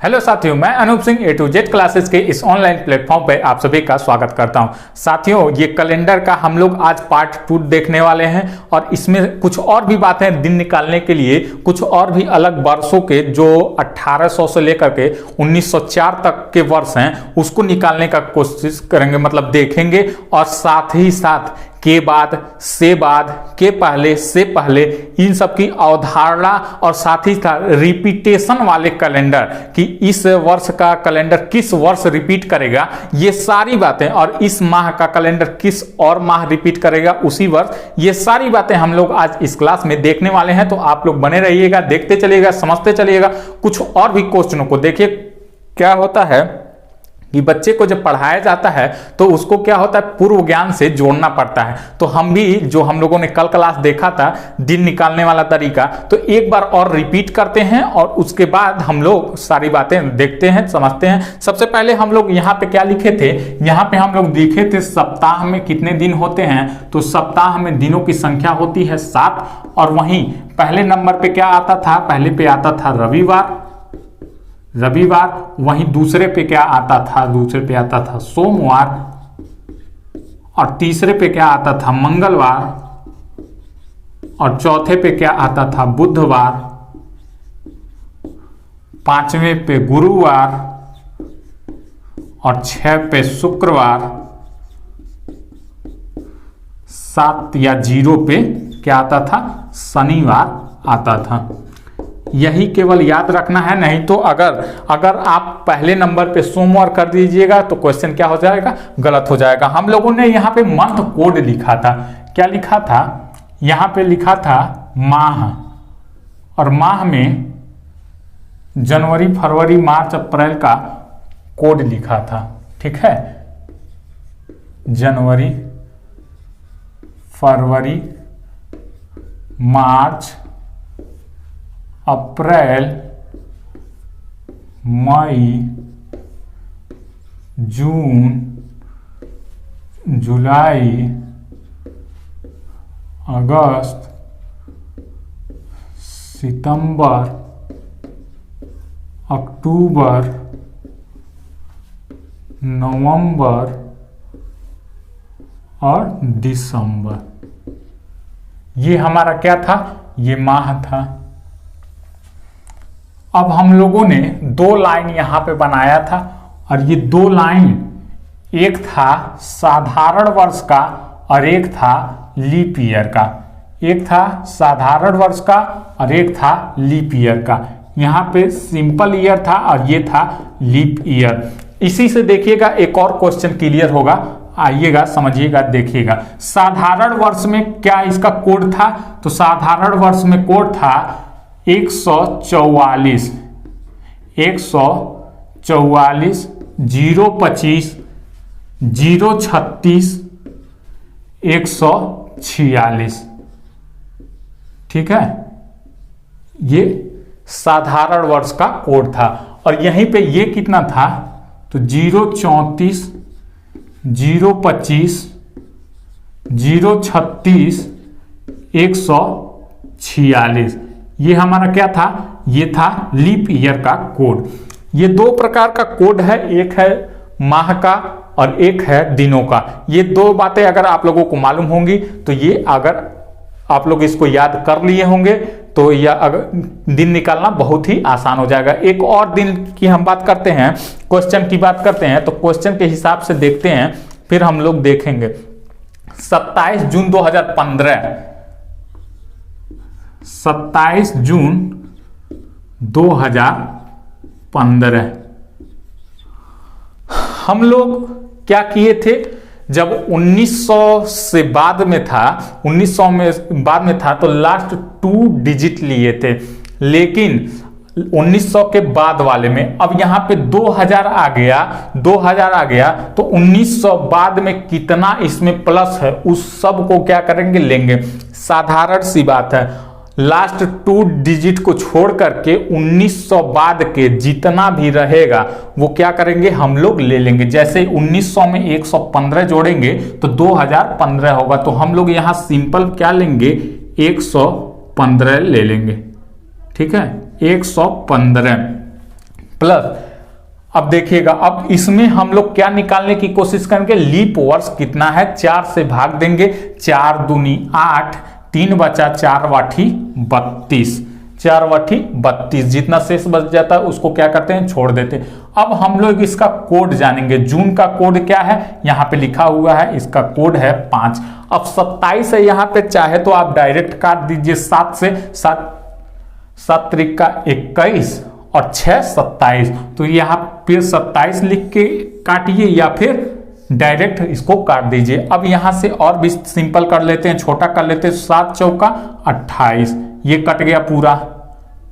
Hello साथियों, मैं Anoop Singh A to Z classes के इस ऑनलाइन प्लेटफॉर्म पर आप सभी का स्वागत करता हूं। साथियों, ये कैलेंडर का हम लोग आज पार्ट 2 देखने वाले हैं और इसमें कुछ और भी बातें दिन निकालने के लिए कुछ और भी अलग वर्षों के जो 1800 से लेकर के 1904 तक के वर्ष हैं उसको निकालने का कोशिश करेंगे, मतलब देखेंगे। और साथ ही साथ के बाद, से बाद, के पहले, से पहले, इन सब की अवधारणा और साथ ही साथ रिपीटेशन वाले कैलेंडर कि इस वर्ष का कैलेंडर किस वर्ष रिपीट करेगा, ये सारी बातें, और इस माह का कैलेंडर किस और माह रिपीट करेगा उसी वर्ष, ये सारी बातें हम लोग आज इस क्लास में देखने वाले हैं। तो आप लोग बने रहिएगा, देखते चलिएगा, समझते चलिएगा। कुछ और भी क्वेश्चनों को देखिए। क्या होता है कि बच्चे को जब पढ़ाया जाता है तो उसको क्या होता है, पूर्व ज्ञान से जोड़ना पड़ता है। तो हम भी जो हम लोगों ने कल क्लास देखा था दिन निकालने वाला तरीका, तो एक बार और रिपीट करते हैं और उसके बाद हम लोग सारी बातें देखते हैं, समझते हैं। सबसे पहले हम लोग यहाँ पे क्या लिखे थे, यहाँ पे हम लोग लिखे थे सप्ताह में कितने दिन होते हैं। तो सप्ताह में दिनों की संख्या होती है 7। और वहीं पहले नंबर पे क्या आता था, पहले पे आता था रविवार। वहीं दूसरे पे क्या आता था, दूसरे पे आता था सोमवार। और तीसरे पे क्या आता था, मंगलवार। और चौथे पे क्या आता था, बुधवार। पांचवें पे गुरुवार। और 6 पे शुक्रवार। 7 या 0 पे क्या आता था, शनिवार आता था। यही केवल याद रखना है, नहीं तो अगर आप पहले नंबर पे सोमवार कर दीजिएगा तो क्वेश्चन क्या हो जाएगा, गलत हो जाएगा। हम लोगों ने यहाँ पे मंथ कोड लिखा था। क्या लिखा था, यहाँ पे लिखा था माह। और माह में जनवरी, फरवरी, मार्च, अप्रैल का कोड लिखा था। ठीक है, जनवरी, फरवरी, मार्च, अप्रैल, मई, जून, जुलाई, अगस्त, सितंबर, अक्टूबर, नवंबर और दिसंबर। ये हमारा क्या था, ये माह था। अब हम लोगों ने 2 लाइन यहां पे बनाया था और ये 2 लाइन, एक था साधारण वर्ष का और एक था लीप ईयर का। एक था साधारण वर्ष का और एक था लीप ईयर का। यहां पे सिंपल ईयर था और ये था लीप ईयर। इसी से देखिएगा एक और क्वेश्चन क्लियर होगा, आइएगा समझिएगा, देखिएगा। साधारण वर्ष में क्या इसका कोड था, तो साधारण वर्ष में कोड था 144, 025, 036, 146। ठीक है, ये साधारण वर्ष का कोड था। और यहीं पे ये कितना था, तो 034, 025, 036, 146। ये हमारा क्या था, ये था लीप ईयर का कोड। ये 2 प्रकार का कोड है, एक है माह का और एक है दिनों का। ये 2 बातें अगर आप लोगों को मालूम होंगी तो ये अगर आप लोग इसको याद कर लिए होंगे तो यह अगर दिन निकालना बहुत ही आसान हो जाएगा। एक और दिन की हम बात करते हैं, क्वेश्चन की बात करते हैं, तो क्वेश्चन के हिसाब से देखते हैं, फिर हम लोग देखेंगे। 27 जून 2015, 27 जून 2015 हम लोग क्या किए थे, जब 1900 से बाद में था, 1900 में बाद में था तो लास्ट 2 डिजिट लिए थे। लेकिन 1900 के बाद वाले में अब यहाँ पे 2000 आ गया, 2000 आ गया, तो 1900 बाद में कितना इसमें प्लस है उस सब को क्या करेंगे, लेंगे। साधारण सी बात है, लास्ट 2 डिजिट को छोड़ करके 1900 बाद के जितना भी रहेगा वो क्या करेंगे, हम लोग ले लेंगे। जैसे 1900 में 115 जोड़ेंगे तो 2015 होगा, तो हम लोग यहाँ सिंपल क्या लेंगे, 115 ले लेंगे। ठीक है, 115। प्लस अब देखिएगा, अब इसमें हम लोग क्या निकालने की कोशिश करेंगे, लीप वर्ष कितना है, 4 से भाग देंगे, 4 दूनी 8, 3 बचा 4 वाठी 32, 4 वाठी 32, जितना शेष बच जाता है उसको क्या करते हैं, छोड़ देते हैं। अब हम लोग इसका कोड जानेंगे, जून का कोड क्या है, यहाँ पे लिखा हुआ है, इसका कोड है 5। अब 27 है, यहाँ पे चाहे तो आप डायरेक्ट काट दीजिए 7 से, 7 त्रिक का 21 और 6 27, तो यहाँ फिर 27 लिख के काटिए या फिर डायरेक्ट इसको काट दीजिए। अब यहाँ से और भी सिंपल कर लेते हैं, छोटा कर लेते हैं, 7 चौका 28, ये कट गया पूरा,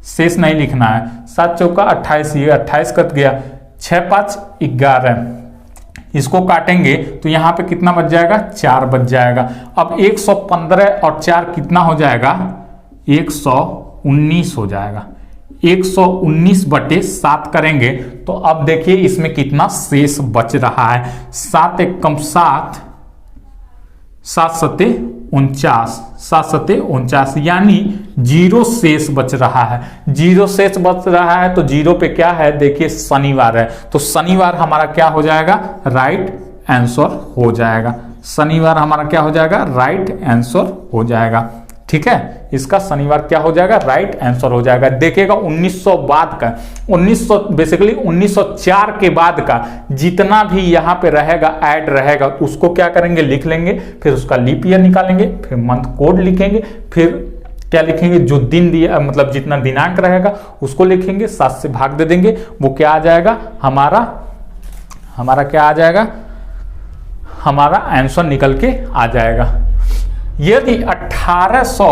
शेष नहीं लिखना है, 7 चौका 28, ये 28 कट गया, 6 5 11, इसको काटेंगे तो यहाँ पे कितना बच जाएगा, 4 बच जाएगा। अब 115 और 4 कितना हो जाएगा, 119 हो जाएगा, 119 बटे 7 करेंगे तो अब देखिए इसमें कितना शेष बच रहा है, 7 एकम 7, 7 सते 49, 7 सते 49, यानी 0 शेष बच रहा है। 0 शेष बच रहा है तो 0 पे क्या है, देखिए शनिवार है, तो शनिवार हमारा क्या हो जाएगा, राइट आंसर हो जाएगा। शनिवार हमारा क्या हो जाएगा, राइट आंसर हो जाएगा। ठीक है, इसका शनिवार क्या हो जाएगा, राइट आंसर हो जाएगा। देखिएगा 1900 बाद का, 1900 बेसिकली 1904 के बाद का जितना भी यहाँ पे रहेगा ऐड रहेगा उसको क्या करेंगे, लिख लेंगे, फिर उसका लीप ईयर निकालेंगे, फिर मंथ कोड लिखेंगे, फिर क्या लिखेंगे, जो दिन दिया मतलब जितना दिनांक रहेगा उसको लिखेंगे, 7 से भाग दे देंगे, वो क्या आ जाएगा, हमारा क्या आ जाएगा, हमारा आंसर निकल के आ जाएगा। यदि 1800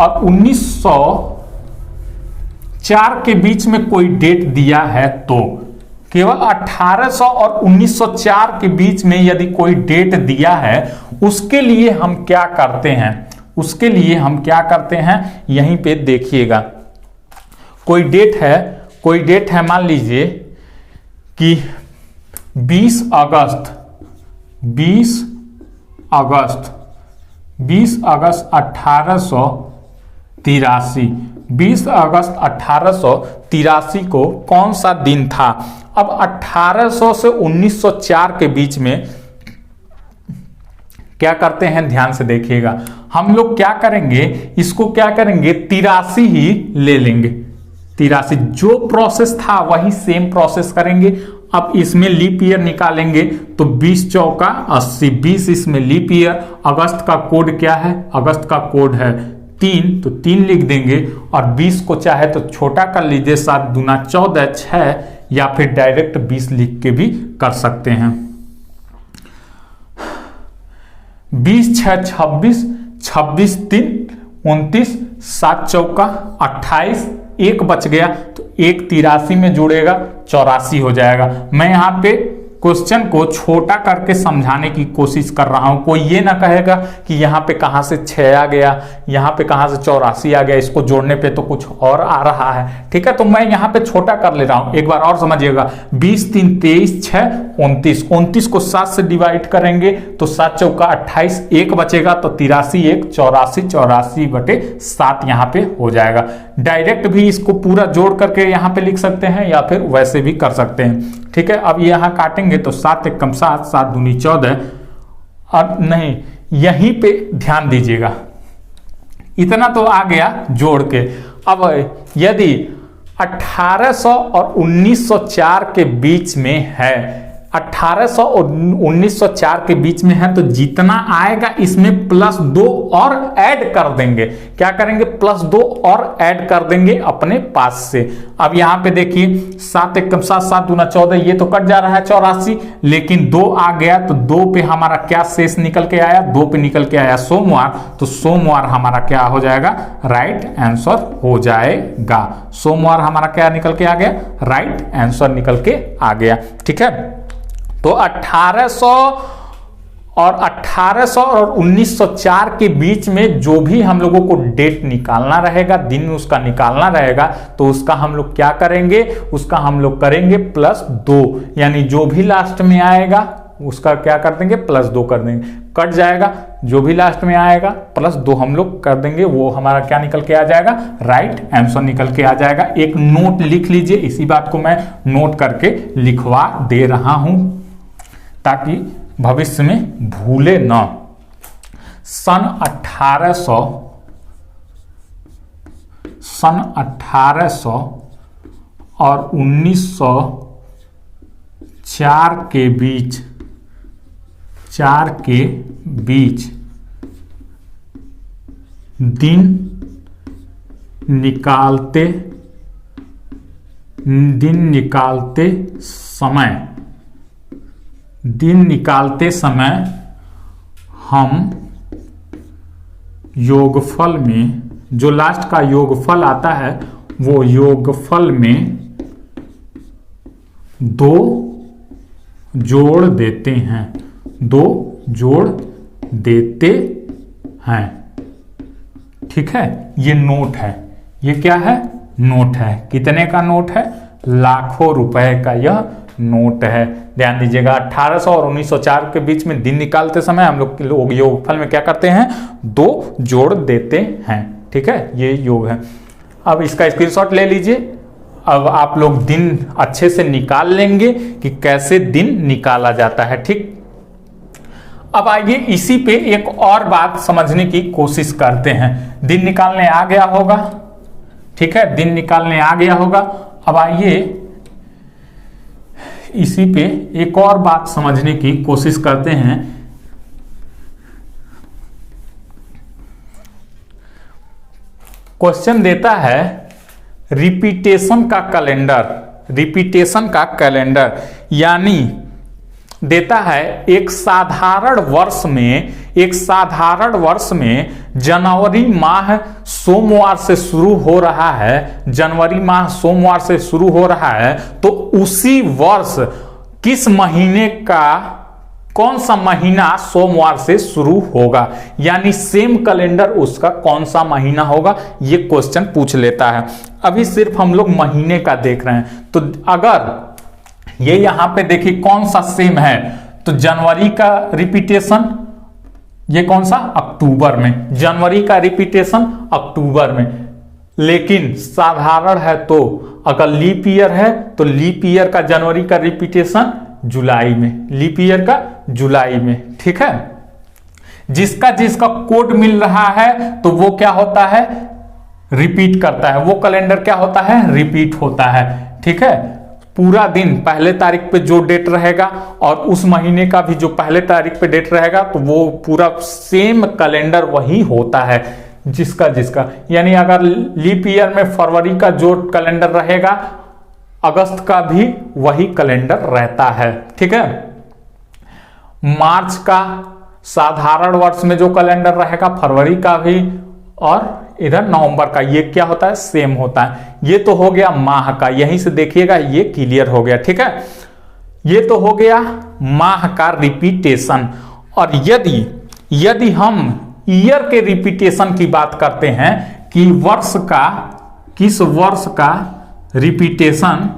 और 1904 के बीच में कोई डेट दिया है तो केवल 1800 और 1904 के बीच में यदि कोई डेट दिया है उसके लिए हम क्या करते हैं, उसके लिए हम क्या करते हैं, यहीं पे देखिएगा, कोई डेट है मान लीजिए कि 20 अगस्त 1883, 20 अगस्त 1883 को कौन सा दिन था। अब 1800 से 1904 के बीच में क्या करते हैं, ध्यान से देखिएगा, हम लोग क्या करेंगे, इसको क्या करेंगे, 83 ही ले लेंगे, 83 जो प्रोसेस था वही सेम प्रोसेस करेंगे। अब इसमें लीप ईयर निकालेंगे तो 20 चौका 80, 20 इसमें लीप ईयर। अगस्त का कोड क्या है, अगस्त का कोड है 3, तो 3 लिख देंगे और 20 को चाहे तो छोटा कर लीजिए, 7 दूना 14, 6, या फिर डायरेक्ट 20 लिख के भी कर सकते हैं। 20 6 26, 26 3 29, 7 चौका 28, 1 बच गया तो 1 83 में जुड़ेगा 84 हो जाएगा। मैं यहाँ पे क्वेश्चन को छोटा करके समझाने की कोशिश कर रहा हूं, कोई ये ना कहेगा कि यहाँ पे कहाँ से 6 आ गया, यहाँ पे कहाँ से 84 आ गया, इसको जोड़ने पे तो कुछ और आ रहा है। ठीक है, तो मैं यहाँ पे छोटा कर ले रहा हूं, एक बार और समझिएगा। 20 3 23, 6 29, 29 को 7 से डिवाइड करेंगे तो 7 चौका 28, 1 बचेगा तो 83 1 84, 84 बटे 7 यहाँ पे हो जाएगा। डायरेक्ट भी इसको पूरा जोड़ करके यहाँ पे लिख सकते हैं या फिर वैसे भी कर सकते हैं। ठीक है, अब यहाँ काटेंगे तो 7 एकम 7, 7 दूनी 14, और नहीं, यहीं पे ध्यान दीजिएगा, इतना तो आ गया जोड़ के। अब यदि 1800 और 1904 के बीच में है, 1800 और 1904 के बीच में है, तो जितना आएगा इसमें +2 और ऐड कर देंगे। क्या करेंगे, +2 और ऐड कर देंगे अपने पास से। अब यहाँ पे देखिए 7 एकम 7, 7 दूना 14, ये तो कट जा रहा है 84, लेकिन 2 आ गया तो 2 पे हमारा क्या शेष निकल के आया, 2 पे निकल के आया सोमवार, तो सोमवार हमारा क्या हो जाएगा, राइट आंसर हो जाएगा। सोमवार हमारा क्या निकल के आ गया, राइट आंसर निकल के आ गया। ठीक है, तो 1800 और 1904 के बीच में जो भी हम लोगों को डेट निकालना रहेगा, दिन उसका निकालना रहेगा, तो उसका हम लोग क्या करेंगे, उसका हम लोग करेंगे +2, यानी जो भी लास्ट में आएगा उसका क्या कर देंगे, +2 कर देंगे, कट जाएगा, जो भी लास्ट में आएगा +2 हम लोग कर देंगे, वो हमारा क्या निकल के आ जाएगा, राइट आंसर निकल के आ जाएगा। एक नोट लिख लीजिए, इसी बात को मैं नोट करके लिखवा दे रहा हूं ताकि भविष्य में भूले ना। सन 1800 और 1904 के बीच दिन निकालते समय हम योगफल में, जो लास्ट का योगफल आता है वो योगफल में 2 जोड़ देते हैं, 2 जोड़ देते हैं। ठीक है, ये नोट है, ये क्या है, नोट है। कितने का नोट है, लाखों रुपए का यह नोट है। ध्यान दीजिएगा, 1800 और 1904 के बीच में दिन निकालते समय हम लोग योगफल में क्या करते हैं, 2 जोड़ देते हैं। ठीक है, ये योग है। अब इसका स्क्रीनशॉट ले लीजिए। अब आप लोग दिन अच्छे से निकाल लेंगे कि कैसे दिन निकाला जाता है। ठीक, अब आइए इसी पे एक और बात समझने की कोशिश करते हैं। दिन निकालने आ गया होगा, ठीक है, दिन निकालने आ गया होगा। अब आइए इसी पे एक और बात समझने की कोशिश करते हैं। क्वेश्चन देता है रिपीटेशन कैलेंडर, यानी देता है एक साधारण वर्ष में जनवरी माह सोमवार से शुरू हो रहा है, तो उसी वर्ष किस महीने का कौन सा महीना सोमवार से शुरू होगा, यानी सेम कैलेंडर उसका कौन सा महीना होगा, ये क्वेश्चन पूछ लेता है। अभी सिर्फ हम लोग महीने का देख रहे हैं, तो अगर ये यहां पे देखिए कौन सा सेम है, तो जनवरी का रिपीटेशन ये कौन सा, अक्टूबर में, जनवरी का रिपीटेशन अक्टूबर में। लेकिन साधारण है तो अगर लीप ईयर है तो लीप ईयर का जनवरी का रिपीटेशन जुलाई में, लीप ईयर का जुलाई में। ठीक है, जिसका कोड मिल रहा है तो वो क्या होता है, रिपीट करता है, वो कैलेंडर क्या होता है, रिपीट होता है। ठीक है, पूरा दिन पहले तारीख पे जो डेट रहेगा और उस महीने का भी जो पहले तारीख पे डेट रहेगा, तो वो पूरा सेम कैलेंडर वही होता है जिसका, यानी अगर लीप ईयर में फरवरी का जो कैलेंडर रहेगा, अगस्त का भी वही कैलेंडर रहता है। ठीक है, मार्च का साधारण वर्ष में जो कैलेंडर रहेगा, फरवरी का भी, और इधर नवंबर का, ये क्या होता है, सेम होता है। ये तो हो गया माह का, यहीं से देखिएगा ये क्लियर हो गया। ठीक है, ये तो हो गया माह का रिपीटेशन। और यदि हम ईयर के रिपीटेशन की बात करते हैं कि किस वर्ष का रिपीटेशन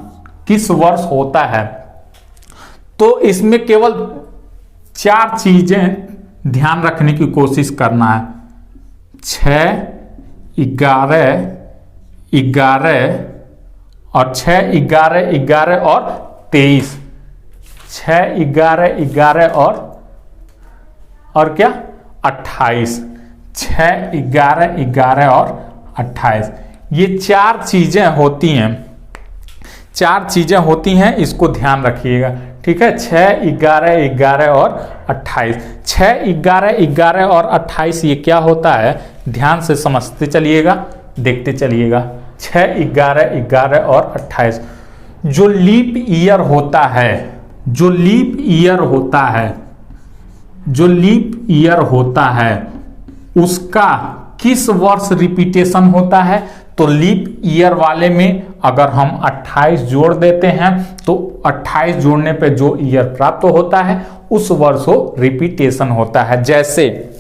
किस वर्ष होता है, तो इसमें केवल 4 चीजें ध्यान रखने की कोशिश करना है। 6, 11 और 6, 11 और 23, 6, 11 और क्या, 28, 6, 11 और 28, ये 4 चीजें होती हैं, इसको ध्यान रखिएगा। ठीक है, 6, 11 और 28, 6, 11 और 28 ये क्या होता है, ध्यान से समझते चलिएगा, देखते चलिएगा। 6, 11 और 28 जो लीप ईयर होता है, उसका किस वर्ष रिपीटेशन होता है, तो लीप ईयर वाले में अगर हम 28 जोड़ देते हैं तो 28 जोड़ने पे जो ईयर प्राप्त होता है उस वर्ष को रिपीटेशन होता है। जैसे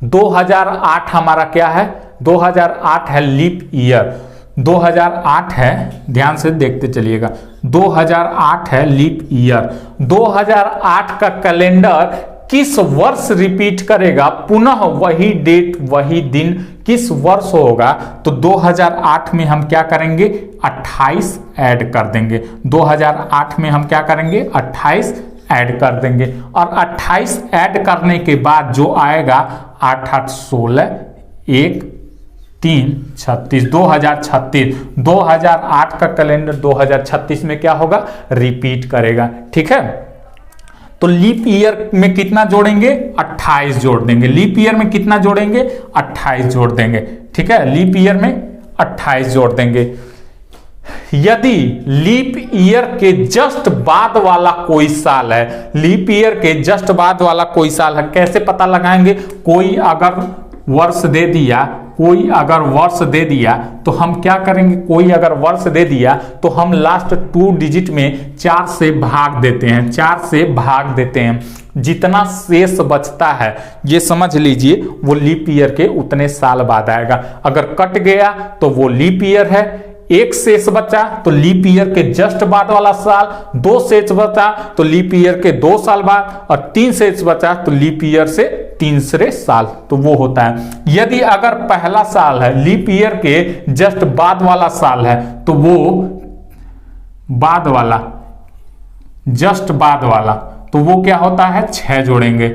2008 हमारा क्या है, 2008 है लीप ईयर, 2008 है, ध्यान से देखते चलिएगा, 2008 है लीप ईयर। 2008 का कैलेंडर किस वर्ष रिपीट करेगा, पुनः वही डेट वही दिन किस वर्ष होगा? तो 2008 में हम क्या करेंगे, 28 ऐड कर देंगे। 2008 में हम क्या करेंगे, 28 ऐड कर देंगे, और 28 ऐड करने के बाद जो आएगा 8 8 16 1 3 36, 2036। 2008 का कैलेंडर 2036 में क्या होगा, रिपीट करेगा। ठीक है, तो लीप ईयर में कितना जोड़ेंगे, 28 जोड़ देंगे। लीप ईयर में कितना जोड़ेंगे, 28 जोड़ देंगे। ठीक है, लीप ईयर में 28 जोड़ देंगे। यदि लीप ईयर के जस्ट बाद वाला कोई साल है, लीप ईयर के जस्ट बाद वाला कोई साल है, कैसे पता लगाएंगे? कोई अगर वर्ष दे दिया, कोई अगर वर्ष दे दिया तो हम क्या करेंगे, कोई अगर वर्ष दे दिया तो हम लास्ट 2 डिजिट में 4 से भाग देते हैं, 4 से भाग देते हैं। जितना शेष बचता है ये समझ लीजिए वो लीप ईयर के उतने साल बाद आएगा। अगर कट गया तो वो लीप ईयर है, 1 शेष बचा तो लीप ईयर के जस्ट बाद वाला साल, 2 शेष बचा तो लीप ईयर के 2 साल बाद, और 3 शेष बचा तो लीप ईयर से तीसरे साल, तो वो होता है। यदि अगर पहला साल है, लीप ईयर के जस्ट बाद वाला साल है, तो वो बाद वाला, जस्ट बाद वाला, तो वो क्या होता है, 6 जोड़ेंगे,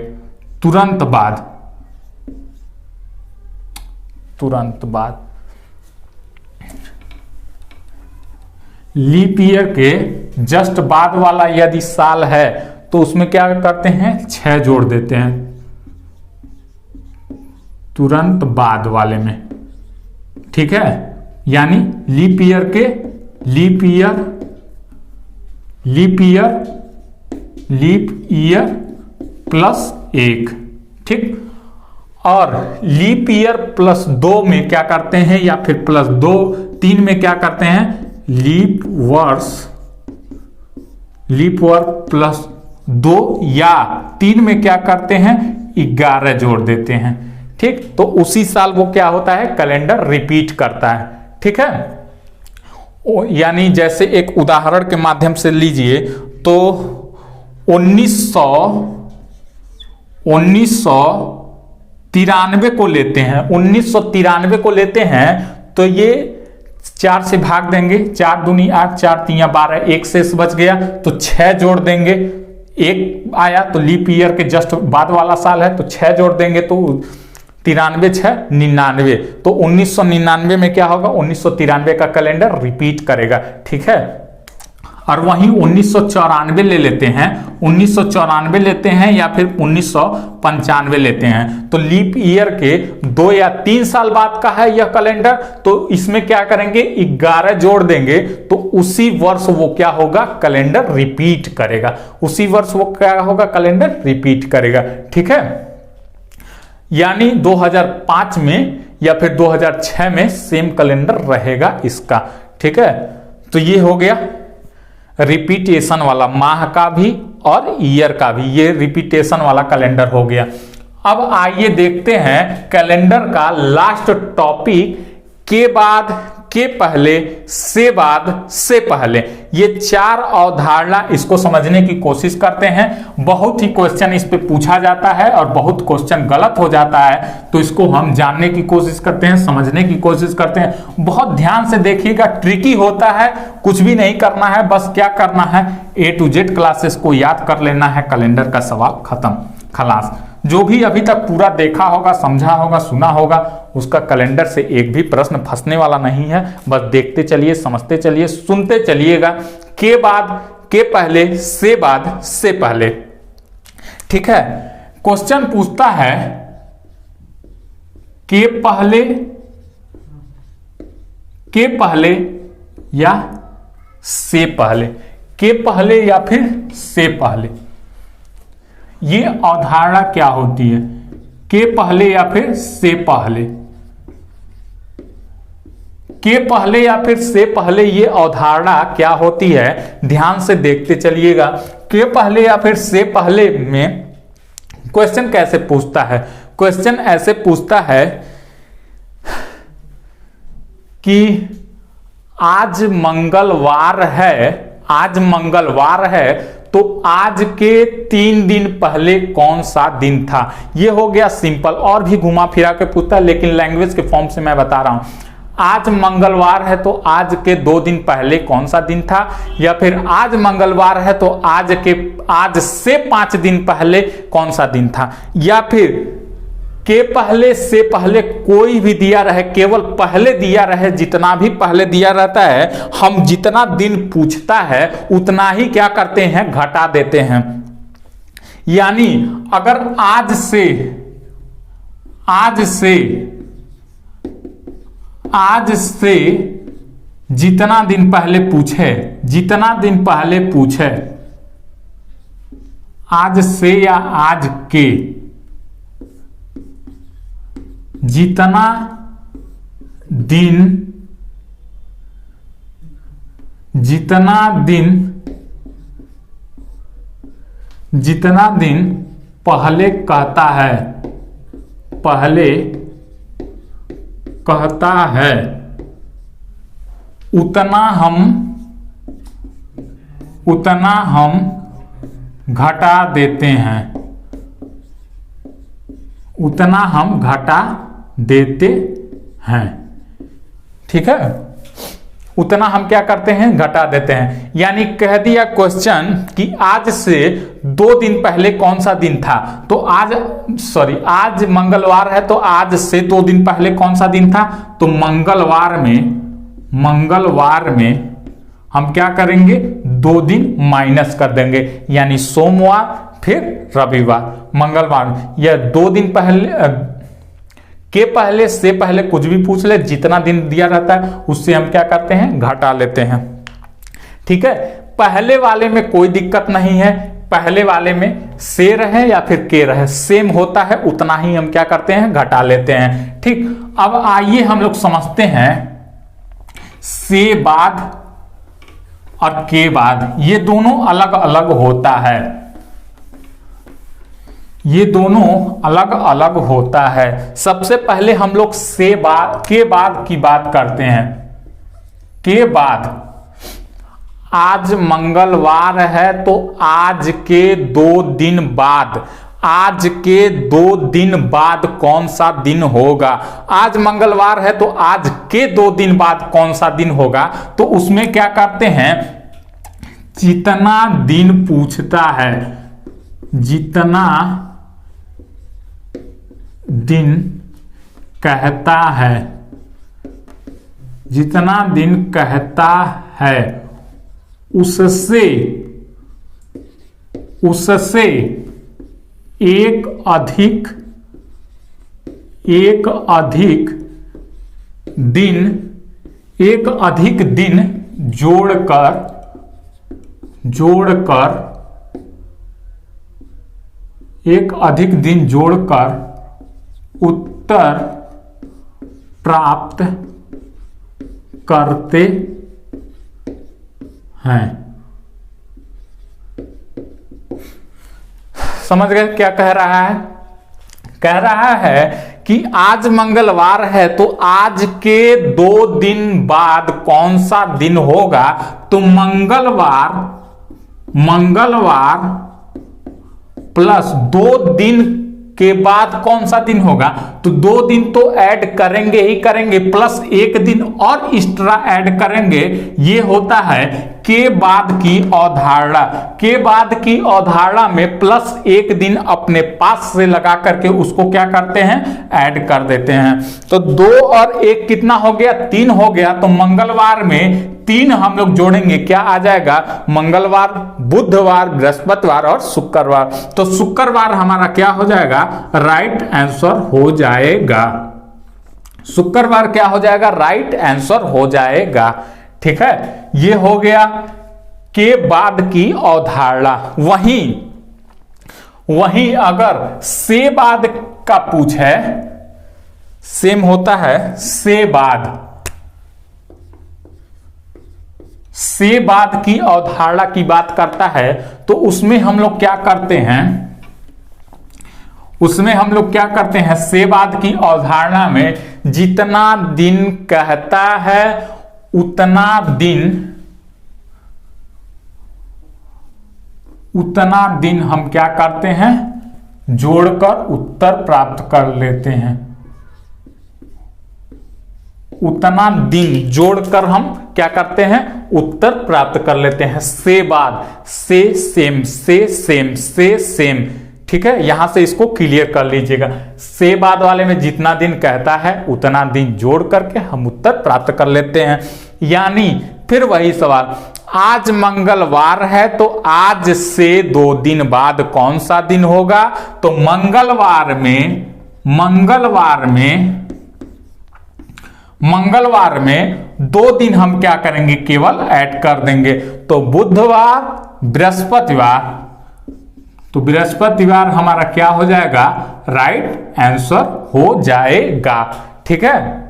तुरंत बाद, तुरंत बाद। लीप ईयर के जस्ट बाद वाला यदि साल है तो उसमें क्या करते हैं, 6 जोड़ देते हैं तुरंत बाद वाले में। ठीक है, यानी लीप ईयर के लीप ईयर प्लस 1। ठीक, और लीप ईयर प्लस 2 में क्या करते हैं, या फिर प्लस 2 3 में क्या करते हैं, लीप वर्ष प्लस 2 या 3 में क्या करते हैं, 11 जोड़ देते हैं। ठीक, तो उसी साल वो क्या होता है, कैलेंडर रिपीट करता है। ठीक है, यानी जैसे एक उदाहरण के माध्यम से लीजिए तो 1993 को लेते हैं, 1993 को लेते हैं तो ये 4 से भाग देंगे, 4 दूनी 8, 4 3 12, 1 शेष बच गया तो 6 जोड़ देंगे, 1 आया तो लीप ईयर के जस्ट बाद वाला साल है तो 6 जोड़ देंगे, तो 93 6 99, तो 1999 में क्या होगा, 1993 का कैलेंडर रिपीट करेगा। ठीक है, और वहीं 1994 ले लेते हैं, 1994 लेते हैं या फिर 1995 लेते हैं, तो लीप ईयर के 2 या 3 साल बाद का है यह कैलेंडर, तो इसमें क्या करेंगे, 11 जोड़ देंगे, तो उसी वर्ष वो क्या होगा, कैलेंडर रिपीट करेगा, उसी वर्ष वो क्या होगा, कैलेंडर रिपीट करेगा। ठीक है, यानी 2005 में या फिर 2006 में सेम कैलेंडर रहेगा इसका। ठीक है, तो ये हो गया रिपीटेशन वाला, माह का भी और ईयर का भी, ये रिपीटेशन वाला कैलेंडर हो गया। अब आइए देखते हैं कैलेंडर का लास्ट टॉपिक, के बाद, के पहले, से बाद, से पहले, ये 4 अवधारणा, इसको समझने की कोशिश करते हैं। बहुत ही क्वेश्चन इस पे पूछा जाता है और बहुत क्वेश्चन गलत हो जाता है, तो इसको हम जानने की कोशिश करते हैं, समझने की कोशिश करते हैं। बहुत ध्यान से देखिएगा, ट्रिकी होता है, कुछ भी नहीं करना है, बस क्या करना है, A to Z क्लासेस को याद कर लेना है, कैलेंडर का सवाल खत्म, खलास। जो भी अभी तक पूरा देखा होगा, समझा होगा, सुना होगा, उसका कैलेंडर से एक भी प्रश्न फंसने वाला नहीं है। बस देखते चलिए, समझते चलिए, सुनते चलिएगा। के बाद, के पहले, से बाद, से पहले। ठीक है, क्वेश्चन पूछता है के पहले या से पहले, के पहले या फिर से पहले, ये अवधारणा क्या होती है, के पहले या फिर से पहले, के पहले या फिर से पहले, ये अवधारणा क्या होती है, ध्यान से देखते चलिएगा। के पहले या फिर से पहले में क्वेश्चन कैसे पूछता है, क्वेश्चन ऐसे पूछता है कि आज मंगलवार है तो आज के 3 दिन पहले कौन सा दिन था। ये हो गया सिंपल, और भी घुमा फिरा के पूछता है लेकिन लैंग्वेज के फॉर्म से मैं बता रहा हूं। आज मंगलवार है तो आज के 2 दिन पहले कौन सा दिन था, या फिर आज मंगलवार है तो आज से 5 दिन पहले कौन सा दिन था, या फिर के पहले से पहले कोई भी दिया रहे, केवल पहले दिया रहे। जितना भी पहले दिया रहता है हम जितना दिन पूछता है उतना ही क्या करते हैं, घटा देते हैं। यानी अगर आज से जितना दिन पहले पूछे आज से या आज के जितना दिन पहले कहता है उतना हम घटा देते हैं, ठीक है। उतना हम क्या करते हैं, घटा देते हैं। यानी कह दिया क्वेश्चन कि आज से 2 दिन पहले कौन सा दिन था, तो आज मंगलवार है तो आज से 2 दिन पहले कौन सा दिन था, तो मंगलवार में हम क्या करेंगे, 2 दिन माइनस कर देंगे। यानी सोमवार फिर रविवार, मंगलवार। यह 2 दिन पहले के पहले से पहले कुछ भी पूछ ले, जितना दिन दिया रहता है उससे हम क्या करते हैं, घटा लेते हैं, ठीक है। पहले वाले में कोई दिक्कत नहीं है, पहले वाले में से रहे या फिर के रहे सेम होता है, उतना ही हम क्या करते हैं, घटा लेते हैं, ठीक। अब आइए हम लोग समझते हैं से बाद और के बाद, ये दोनों अलग अलग होता है, ये दोनों अलग अलग होता है। सबसे पहले हम लोग के बाद की बात करते हैं। के बाद, आज मंगलवार है तो आज के 2 दिन बाद कौन सा दिन होगा। आज मंगलवार है तो आज के 2 दिन बाद कौन सा दिन होगा, तो उसमें क्या करते हैं, जितना दिन पूछता है, जितना दिन कहता है उससे एक अधिक दिन जोड़कर उत्तर प्राप्त करते हैं। समझ गए क्या कह रहा है? कह रहा है कि आज मंगलवार है तो आज के 2 दिन बाद कौन सा दिन होगा, तो मंगलवार प्लस 2 दिन के बाद कौन सा दिन होगा, तो 2 दिन तो ऐड करेंगे ही करेंगे, प्लस 1 दिन और एक्स्ट्रा ऐड करेंगे। ये होता है के बाद की अवधारणा। के बाद की अवधारणा में प्लस 1 दिन अपने पास से लगा करके उसको क्या करते हैं, ऐड कर देते हैं। तो 2 और 1 कितना हो गया, 3 हो गया। तो मंगलवार में 3 हम लोग जोड़ेंगे, क्या आ जाएगा, मंगलवार, बुधवार, बृहस्पतिवार और शुक्रवार। तो शुक्रवार हमारा क्या हो जाएगा, राइट आंसर हो जाएगा। शुक्रवार क्या हो जाएगा, राइट आंसर हो जाएगा, ठीक है। ये हो गया के बाद की अवधारणा। वहीं अगर से बाद का पूछे, सेम होता है से बाद की अवधारणा की बात करता है, तो उसमें हम लोग क्या करते हैं, से बाद की अवधारणा में जितना दिन कहता है उतना दिन हम क्या करते हैं, जोड़कर उत्तर प्राप्त कर लेते हैं। उतना दिन जोड़कर हम क्या करते हैं, उत्तर प्राप्त कर लेते हैं। से बाद, से सेम, से सेम, से सेम, ठीक है। यहां से इसको क्लियर कर लीजिएगा। से बाद वाले में जितना दिन कहता है उतना दिन जोड़ करके हम उत्तर प्राप्त कर लेते हैं। यानी फिर वही सवाल, आज मंगलवार है तो आज से 2 दिन बाद कौन सा दिन होगा, तो मंगलवार में 2 दिन हम क्या करेंगे, केवल ऐड कर देंगे। तो बुधवार, बृहस्पतिवार, तो बृहस्पतिवार हमारा क्या हो जाएगा, राइट आंसर हो जाएगा, ठीक है।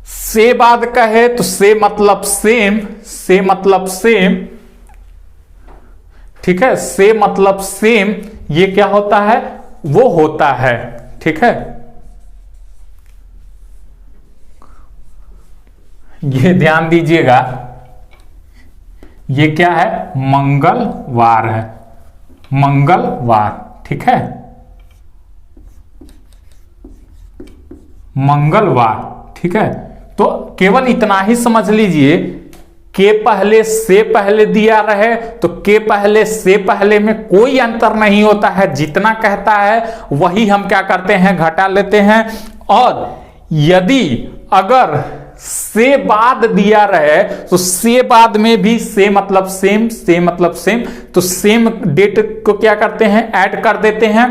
से बाद कहे तो से मतलब सेम, से मतलब सेम, ठीक है। से मतलब सेम, ये क्या होता है, वो होता है, ठीक है। ये ध्यान दीजिएगा, ये क्या है, मंगलवार है, मंगलवार, ठीक है, मंगलवार, ठीक है। तो केवल इतना ही समझ लीजिए, के पहले से पहले दिया रहे तो के पहले से पहले में कोई अंतर नहीं होता है, जितना कहता है वही हम क्या करते हैं, घटा लेते हैं। और यदि अगर से बाद दिया रहे तो से बाद में भी से मतलब सेम, से मतलब सेम, तो सेम डेट को क्या करते हैं, ऐड कर देते हैं।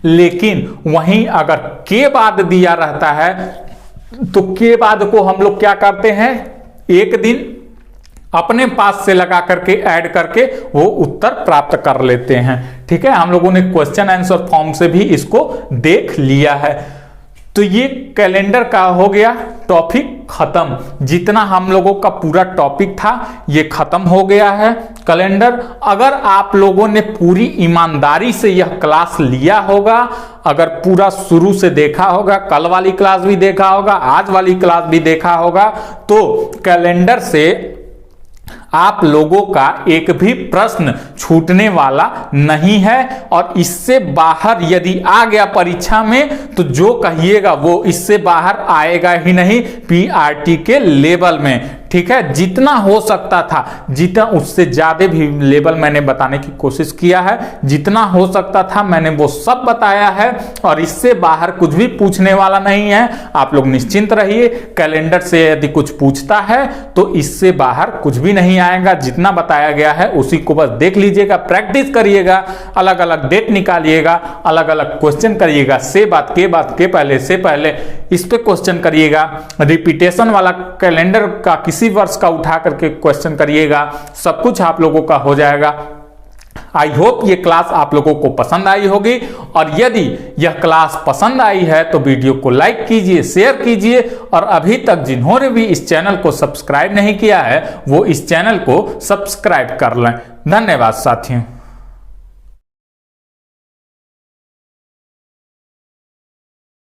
लेकिन वहीं अगर के बाद दिया रहता है तो के बाद को हम लोग क्या करते हैं, एक दिन अपने पास से लगा करके ऐड करके वो उत्तर प्राप्त कर लेते हैं, ठीक है। हम लोगों ने क्वेश्चन आंसर फॉर्म से भी इसको देख लिया है। तो ये कैलेंडर का हो गया टॉपिक खत्म। जितना हम लोगों का पूरा टॉपिक था ये खत्म हो गया है कैलेंडर। अगर आप लोगों ने पूरी ईमानदारी से यह क्लास लिया होगा, अगर पूरा शुरू से देखा होगा, कल वाली क्लास भी देखा होगा, आज वाली क्लास भी देखा होगा, तो कैलेंडर से आप लोगों का एक भी प्रश्न छूटने वाला नहीं है। और इससे बाहर यदि आ गया परीक्षा में तो जो कहिएगा वो इससे बाहर आएगा ही नहीं पीआरटी के लेवल में, ठीक है। जितना हो सकता था, जितना उससे ज्यादा भी लेवल मैंने बताने की कोशिश किया है, जितना हो सकता था मैंने वो सब बताया है। और इससे बाहर कुछ भी पूछने वाला नहीं है, आप लोग निश्चिंत रहिए। कैलेंडर से यदि कुछ पूछता है तो इससे बाहर कुछ भी नहीं आएगा। जितना बताया गया है उसी को बस देख लीजिएगा, प्रैक्टिस करिएगा, अलग अलग डेट निकालिएगा, अलग अलग क्वेश्चन करिएगा, से बात के पहले, से पहले, इस पे क्वेश्चन करिएगा। रिपीटेशन वाला कैलेंडर का किसी वर्ष का उठा करके क्वेश्चन करिएगा, सब कुछ आप लोगों का हो जाएगा। आई होप ये क्लास आप लोगों को पसंद आई होगी। और यदि यह क्लास पसंद आई है तो वीडियो को लाइक कीजिए, शेयर कीजिए। और अभी तक जिन्होंने भी इस चैनल को सब्सक्राइब नहीं किया है वो इस चैनल को सब्सक्राइब कर लें। धन्यवाद साथियों।